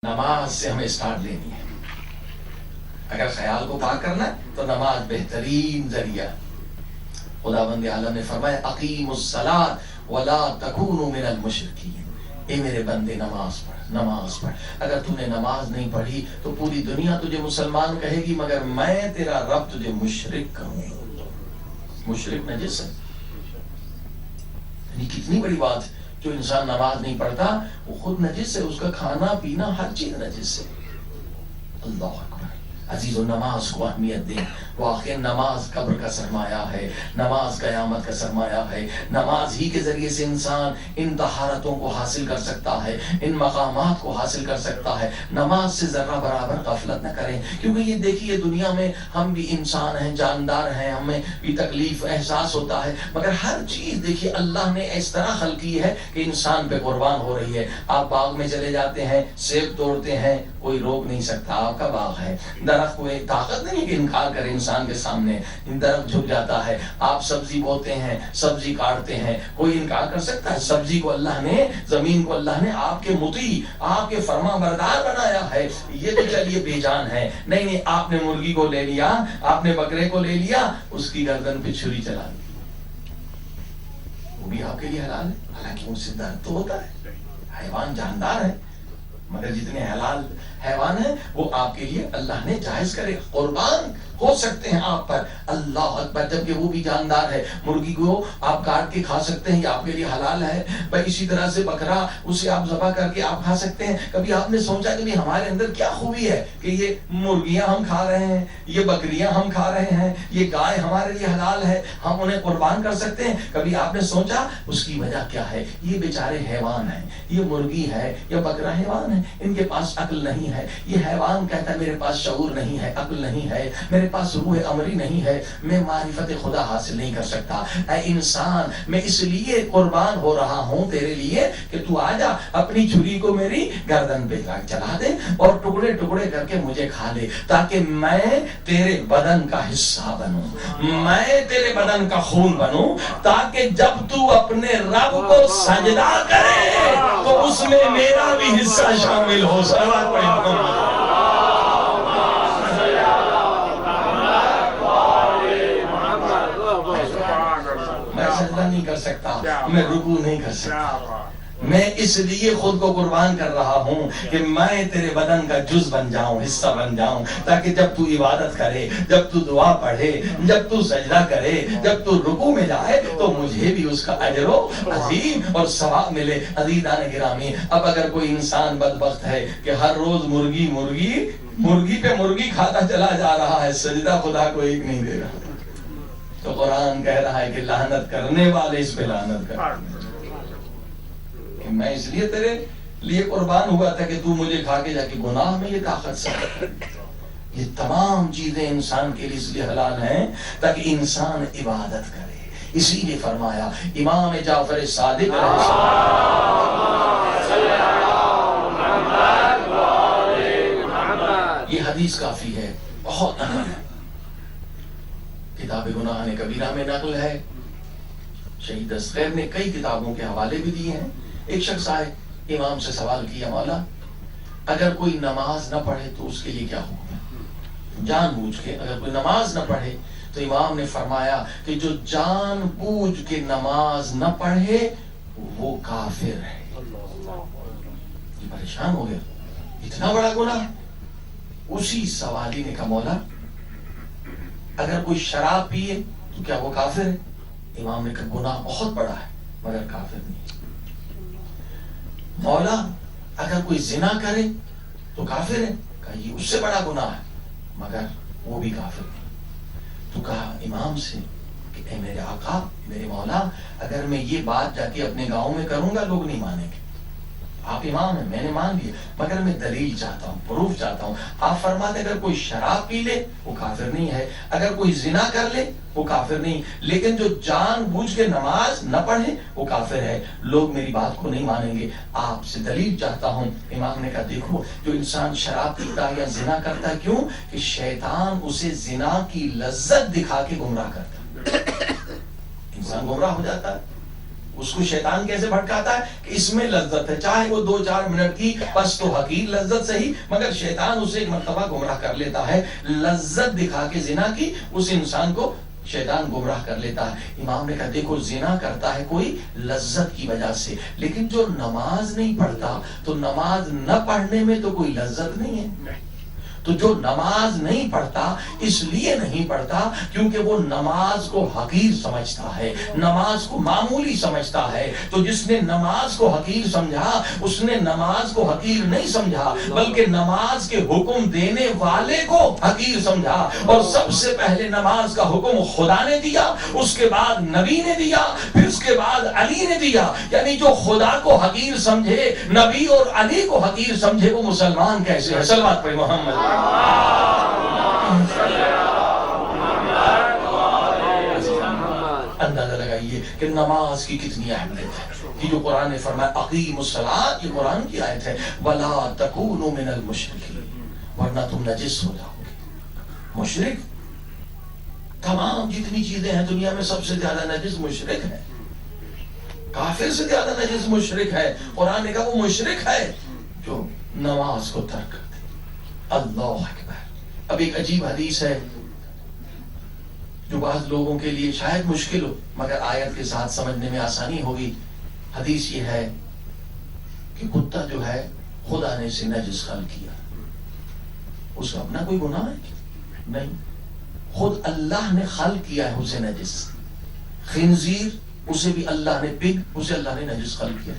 नमाज से हमें स्टार्ट लेनी है। अगर ख्याल को पाक करना है तो नमाज बेहतरीन जरिया। खुदाबंद आलम ने फरमाया अकीमुस सलात वला तकूनु मिनल मुशरिकीन। ए मेरे बंदे नमाज पढ़, नमाज पढ़। अगर तूने नमाज नहीं पढ़ी तो पूरी दुनिया तुझे मुसलमान कहेगी, मगर मैं तेरा रब तुझे मुशरिक कहूंगा। मुशरिक नजिस है। ये कितनी बड़ी बात है। जो इंसान नमाज नहीं पढ़ता वो खुद नजिस है, उसका खाना पीना हर चीज नजिस है। अल्लाह अकबर। अजीजों, नमाज को अहमियत दें। वाकई नमाज कब्र का सरमाया है, नमाज कयामत का सरमाया है। नमाज ही के जरिए से इंसान इन तहारतों को हासिल कर सकता है, इन मकामात को हासिल कर सकता है। नमाज से जरा बराबर गफलत न करें, क्योंकि ये देखिए दुनिया में हम भी इंसान हैं, जानदार हैं, हमें भी तकलीफ एहसास होता है, मगर हर चीज देखिए अल्लाह ने इस तरह खल की है कि इंसान पे कुर्बान हो रही है। आप बाग में चले जाते हैं, सेब तोड़ते हैं, कोई रोक नहीं सकता, आपका बाग है। दरख्त को एक ताकत नहीं कि इनकार करे इंसान के सामने, दरख्त झुक जाता है। आप सब्जी बोते हैं, सब्जी काटते हैं, कोई इनकार कर सकता है? सब्जी को अल्लाह ने, जमीन को अल्लाह ने आपके मुती, आपके फर्मा बरदार बनाया है। ये तो चलिए बेजान है। नहीं नहीं, आपने मुर्गी को ले लिया, आपने बकरे को ले लिया, उसकी गर्दन पे छुरी चला दी, वो भी आपके लिए हलाल है, हालांकि उनसे दर्द तो होता है। हैवान जानदार है, मगर जितने हलाल हैवान है वो आपके लिए अल्लाह ने जायज करे, कुर्बान हो सकते हैं आप पर। अल्लाह अकबर। जबकि वो भी जानदार है। मुर्गी को आप काट के खा सकते हैं, ये आपके लिए हलाल है। भाई इसी तरह से बकरा, उसे आप ज़बह करके आप खा सकते हैं। कभी आपने सोचा कि हमारे अंदर क्या खूबी है कि ये मुर्गियां हम खा रहे हैं, ये बकरियां हम खा रहे हैं, ये गाय हमारे लिए हलाल है, हम उन्हें कुर्बान कर सकते हैं? कभी आपने सोचा उसकी वजह क्या है? ये बेचारे हैवान हैं, ये मुर्गी है या बकरा हैवान है, इनके पास अक्ल नहीं है। ये हैवान कहता है मेरे पास शऊर नहीं है, अक्ल नहीं है, मेरे पास रूह अमरी नहीं है, मैं मारिफत खुदा हासिल नहीं कर सकता। ऐ इंसान, मैं इसलिए कुर्बान हो रहा हूँ तेरे लिए कि तू आजा, अपनी छुरी को मेरी गर्दन पे चला दे और टुकड़े टुकड़े करके मुझे खा ले, ताकि मैं तेरे बदन का हिस्सा बनूं, मैं तेरे बदन का खून बनूं, ताकि जब तू अपने रब को सजदा करे तो उसमें मेरा भी हिस्सा शामिल हो। सलावत पढ़े। मैं सजदा नहीं कर सकता, मैं रुकू नहीं कर सकता, मैं इसलिए खुद को कुर्बान कर रहा हूँ कि मैं तेरे बदन का जुज बन जाऊं, हिस्सा बन जाऊं, ताकि जब तू इबादत करे, जब तू दुआ पढ़े, जब तू सजदा करे, जब तू रुकू में जाए तो मुझे भी उसका अजरो अजीम और सवाब मिले। अज़ीज़ान गिरामी, अब अगर कोई इंसान बदबख्त है कि हर रोज मुर्गी मुर्गी मुर्गी पे मुर्गी खाता चला जा रहा है, सजदा खुदा को एक नहीं दे रहा, तो कुरान कह रहा है कि लानत करने वाले इस पे लानत कर। मैं इसलिए तेरे लिए कुर्बान हुआ था कि तू मुझे खा के जाके गुनाह में ये ताकत से। ये तमाम चीजें इंसान के लिए इसलिए हलाल हैं ताकि इंसान इबादत करे। इसीलिए फरमाया इमाम जाफर सादिक ये हदीस काफी है, बहुत अहम है। किताब गुनाह ने कबीरा में नकल है। शहीद असगर ने कई किताबों के हवाले भी दिए हैं। एक शख्स आए, इमाम से सवाल किया, मौला अगर कोई नमाज न पढ़े तो उसके लिए क्या हुक्म है? जानबूझ के अगर कोई नमाज न पढ़े तो इमाम ने फरमाया कि जो जानबूझ के नमाज न पढ़े वो काफिर है। ये परेशान हो गया, इतना बड़ा गुनाह। उसी सवाली ने कहा, मौला अगर कोई शराब पिए तो क्या वो काफिर है? इमाम ने कहा गुनाह बहुत बड़ा है मगर काफिर नहीं। मौला अगर कोई जिना करे तो काफिर है? कहा ये उससे बड़ा गुनाह है मगर वो भी काफिर नहीं। तो कहा इमाम से कि ए मेरे आका, मेरे मौला, अगर मैं ये बात जाके अपने गांव में करूंगा लोग नहीं मानेंगे। आप इमाम हैं, मैंने मान लिया, मगर मैं दलील चाहता हूँ, प्रूफ चाहता हूँ। आप फरमाते अगर कोई शराब पी ले वो काफिर नहीं है, अगर कोई जिना कर ले वो काफिर नहीं, लेकिन जो जानबूझ के नमाज न पढ़े वो काफिर है। लोग मेरी बात को नहीं मानेंगे, आपसे दलील चाहता हूँ। इमाम ने कहा देखो, जो इंसान शराब पीता है या जिना करता है, क्यों कि शैतान उसे जिना की लज्जत दिखा के गुमराह करता है। इंसान गुमराह हो जाता है। اس کو شیطان کیسے بھٹکاتا ہے کہ اس میں لذت ہے، چاہے وہ 2-4 منٹ کی بس تو حقیر لذت صحیح، مگر شیطان اسے ایک مرتبہ گمراہ کر لیتا ہے، لذت دکھا کے زنا کی اس انسان کو شیطان گمراہ کر لیتا ہے۔ امام نے کہا دیکھو زنا کرتا ہے کوئی لذت کی وجہ سے، لیکن جو نماز نہیں پڑھتا تو نماز نہ پڑھنے میں تو کوئی لذت نہیں ہے۔ تو جو نماز نہیں پڑھتا اس لیے نہیں پڑھتا کیونکہ وہ نماز کو حقیر سمجھتا ہے، نماز کو معمولی سمجھتا ہے۔ تو جس نے نماز کو حقیر سمجھا اس نے نماز کو حقیر نہیں سمجھا بلکہ نماز کے حکم دینے والے کو حقیر سمجھا۔ اور سب سے پہلے نماز کا حکم خدا نے دیا، اس کے بعد نبی نے دیا، پھر اس کے بعد علی نے دیا۔ یعنی جو خدا کو حقیر سمجھے، نبی اور علی کو حقیر سمجھے، وہ مسلمان کیسے ہے؟ صلوات پڑھیں محمد۔ اندازہ لگائیے کہ نماز کی کتنی اہمیت ہے کہ جو قرآن نے فرمایا اقیم الصلاۃ، یہ قرآن کی آیت ہے، ولا تکونوا من المشرکین، ورنہ تم نجس ہو جاؤ گے۔ مشرک، تمام جتنی چیزیں ہیں دنیا میں سب سے زیادہ نجس مشرک ہے، کافر سے زیادہ نجس مشرک ہے۔ قرآن نے کہا وہ مشرک ہے جو نماز کو ترک کرتے۔ اللہ اکبر۔ اب ایک عجیب حدیث ہے جو بعض لوگوں کے لیے شاید مشکل ہو مگر آیت کے ساتھ سمجھنے میں آسانی ہوگی۔ حدیث یہ ہے کہ کتا جو ہے خدا نے اسے نجس خلق کیا، اس کا اپنا کوئی گناہ ہے نہیں، خود اللہ نے خلق کیا ہے اسے نجس۔ خنزیر اسے بھی اللہ نے، پگ اسے اللہ نے نجس خلق کیا،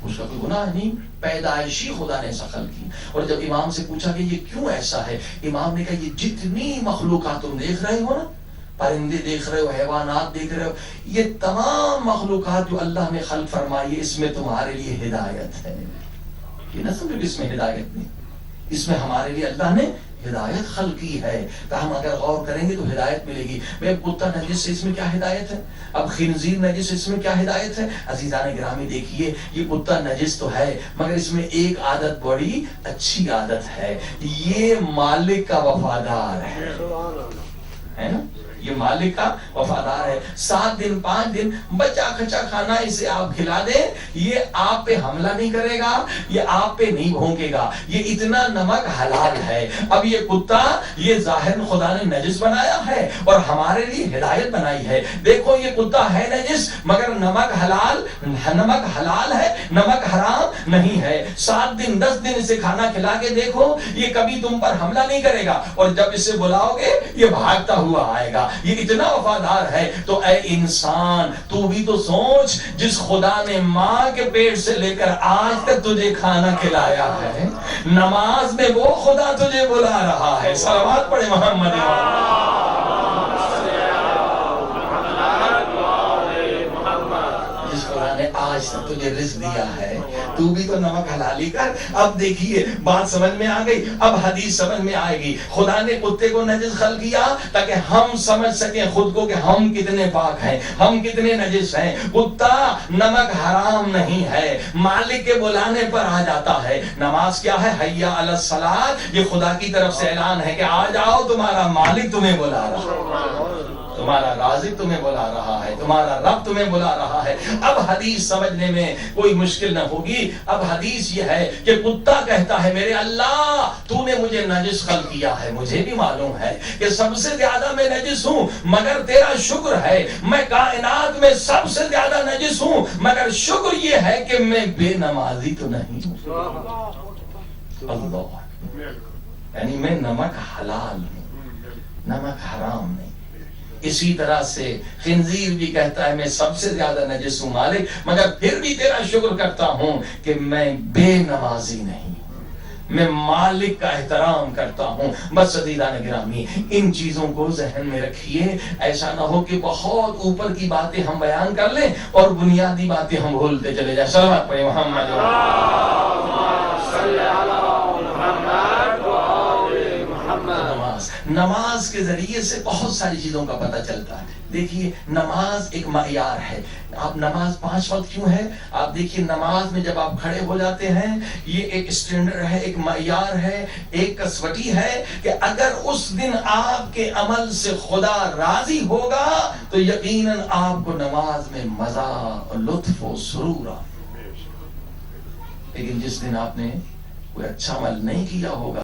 اس کا کوئی گناہ نہیں، پیدائشی خدا نے ایسا خلق کی۔ اور جب امام سے پوچھا کہ یہ کیوں ایسا ہے، امام نے کہا یہ جتنی مخلوقات تم دیکھ رہے ہو نا، پرندے دیکھ رہے ہو، حیوانات دیکھ رہے ہو، یہ تمام مخلوقات جو اللہ نے خلق فرمائی ہے اس میں تمہارے لیے ہدایت ہے۔ یہ نہ سمجھو کہ اس میں ہدایت نہیں، اس میں ہمارے لیے اللہ نے ہدایت خلق کی ہے، تو ہم اگر غور کریں گے تو ہدایت ملے گی۔ میں کتا نجس سے اس میں کیا ہدایت ہے، اب خنزیر نجس اس میں کیا ہدایت ہے؟ عزیزان گرامی دیکھیے، یہ کتا نجس تو ہے مگر اس میں ایک عادت بڑی اچھی عادت ہے، یہ مالک کا وفادار ہے نا، یہ مالک کا وفادار ہے۔ 7 دن 5 دن بچا کھچا کھانا اسے آپ کھلا دیں، یہ آپ پہ حملہ نہیں کرے گا، یہ آپ پہ نہیں بھونکے گا، یہ اتنا نمک حلال ہے۔ اب یہ کتا یہ ظاہر خدا نے نجس بنایا ہے اور ہمارے لیے ہدایت بنائی ہے۔ دیکھو یہ کتا ہے نجس مگر نمک حلال ہے، نمک حرام نہیں ہے۔ 7 دن 10 دن اسے کھانا کھلا کے دیکھو، یہ کبھی تم پر حملہ نہیں کرے گا، اور جب اسے بلاؤ گے یہ بھاگتا ہوا آئے گا، یہ اتنا وفادار ہے۔ تو اے انسان تو بھی تو سوچ، جس خدا نے ماں کے پیٹ سے لے کر آج تک تجھے کھانا کھلایا ہے، نماز میں وہ خدا تجھے بلا رہا ہے۔ صلوات پڑھے محمد۔ جس خدا نے آج تک تجھے رزق دیا ہے، تو بھی تو نمک حلالی کر۔ اب دیکھیے بات سمجھ میں آ گئی، اب حدیث سمجھ میں آئے گی۔ خدا نے کتے کو نجس خلق کیا تاکہ ہم سمجھ سکیں خود کو کہ ہم کتنے پاک ہیں، ہم کتنے نجس ہیں۔ کتا نمک حرام نہیں ہے، مالک کے بلانے پر آ جاتا ہے۔ نماز کیا ہے؟ حی علی الصلاۃ، یہ خدا کی طرف سے اعلان ہے کہ آ جاؤ، تمہارا مالک تمہیں بلا رہا ہے، تمہارا رازق تمہیں بلا رہا ہے، تمہارا رب تمہیں بلا رہا ہے۔ اب حدیث سمجھنے میں کوئی مشکل نہ ہوگی۔ اب حدیث یہ ہے کہ کتا کہتا ہے میرے اللہ تو نے مجھے نجس خلق کیا ہے، مجھے بھی معلوم ہے کہ سب سے زیادہ میں نجس ہوں مگر تیرا شکر ہے میں کائنات میں سب سے زیادہ نجس ہوں، مگر شکر یہ ہے کہ میں بے نمازی تو نہیں ہوں۔ اللہ، یعنی میں نمک حلال ہوں، نمک حرام نہیں۔ اسی طرح سے خنزیر بھی کہتا ہے میں سب سے زیادہ نجس ہوں مالک، مگر پھر بھی تیرا شکر کرتا ہوں کہ میں بے نمازی نہیں ہوں، میں مالک کا احترام کرتا ہوں۔ بس عزیزان گرامی ان چیزوں کو ذہن میں رکھیے، ایسا نہ ہو کہ بہت اوپر کی باتیں ہم بیان کر لیں اور بنیادی باتیں ہم بھولتے چلے جائیں۔ صلوات پڑھیں محمد۔ نماز کے ذریعے سے بہت ساری چیزوں کا پتہ چلتا ہے، دیکھیے نماز ایک معیار ہے. آپ نماز 5 وقت کیوں ہے؟ آپ دیکھیے نماز میں جب آپ کھڑے ہو جاتے ہیں یہ ایک اسٹینڈرڈ ہے، ایک معیار ہے، ایک کسوٹی ہے کہ اگر اس دن آپ کے عمل سے خدا راضی ہوگا تو یقیناً آپ کو نماز میں مزہ اور لطف و سرور آ. لیکن جس دن آپ نے کوئی اچھا عمل نہیں کیا ہوگا